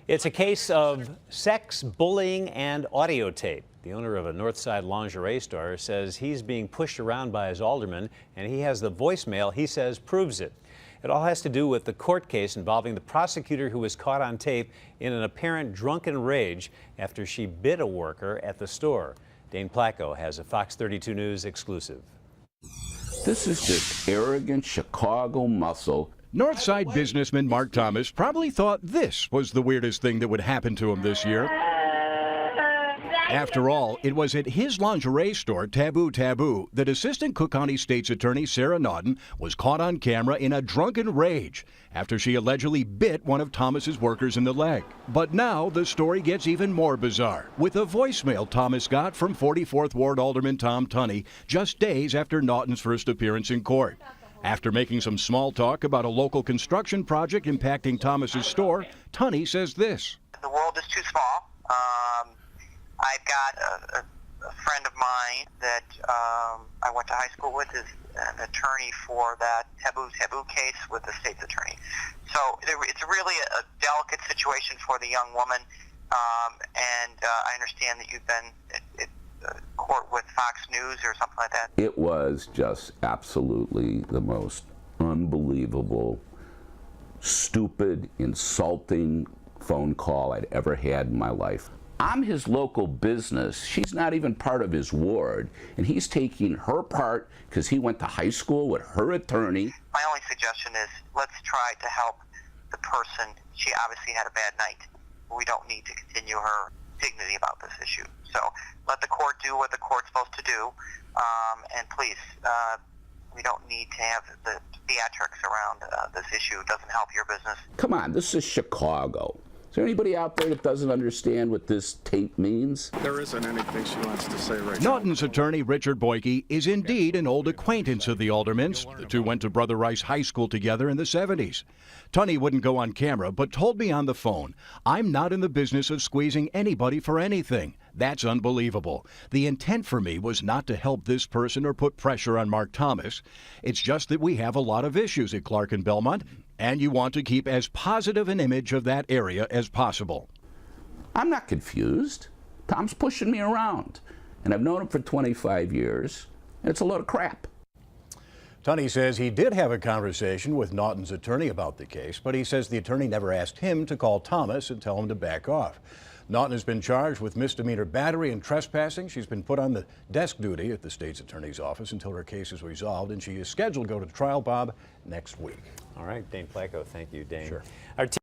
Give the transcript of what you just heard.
It's a case of sex, bullying, and audio tape. The owner of a Northside lingerie store says he's being pushed around by his alderman, and he has the voicemail he says proves it. It all has to do with the court case involving the prosecutor who was caught on tape in an apparent drunken rage after she bit a worker at the store. Dane Placco has a Fox 32 News exclusive. This is just arrogant Chicago muscle. Northside businessman Mark Thomas probably thought this was the weirdest thing that would happen to him this year. After all, it was at his lingerie store, Taboo, that Assistant Cook County State's Attorney Sarah Naughton was caught on camera in a drunken rage after she allegedly bit one of Thomas's workers in the leg. But now the story gets even more bizarre, with a voicemail Thomas got from 44th Ward Alderman Tom Tunney just days after Naughton's first appearance in court. After making some small talk about a local construction project impacting Thomas's store, Tunney says this. The world is too small. I've got a friend of mine that I went to high school with, is an attorney for that taboo case with the state's attorney. So it's really a delicate situation for the young woman, and I understand that you've been at court with Fox News or something like that. It was just absolutely the most unbelievable, stupid, insulting phone call I'd ever had in my life. I'm his local business. She's not even part of his ward, and he's taking her part because he went to high school with her attorney. My only suggestion is let's try to help the person. She obviously had a bad night. We don't need to continue her dignity about this issue. So let the court do what the court's supposed to do, and please, we don't need to have the theatrics around this issue. It doesn't help your business. Come on, this is Chicago. Is there anybody out there that doesn't understand what this tape means? There isn't anything she wants to say right now. Naughton's attorney, Richard Boyke, is indeed an old acquaintance of the alderman's. The two went to Brother Rice High School together in the 70s. Tunney wouldn't go on camera, but told me on the phone, "I'm not in the business of squeezing anybody for anything. That's unbelievable. The intent for me was not to help this person or put pressure on Mark Thomas. It's just that we have a lot of issues at Clark and Belmont, and you want to keep as positive an image of that area as possible." I'm not confused. Tom's pushing me around, and I've known him for 25 years, and it's a load of crap. Tunney says he did have a conversation with Naughton's attorney about the case, but he says the attorney never asked him to call Thomas and tell him to back off. Naughton has been charged with misdemeanor battery and trespassing. She's been put on the desk duty at the state's attorney's office until her case is resolved, and she is scheduled to go to trial, Bob, next week. All right, Dane Placco. Thank you, Dane. Sure. Our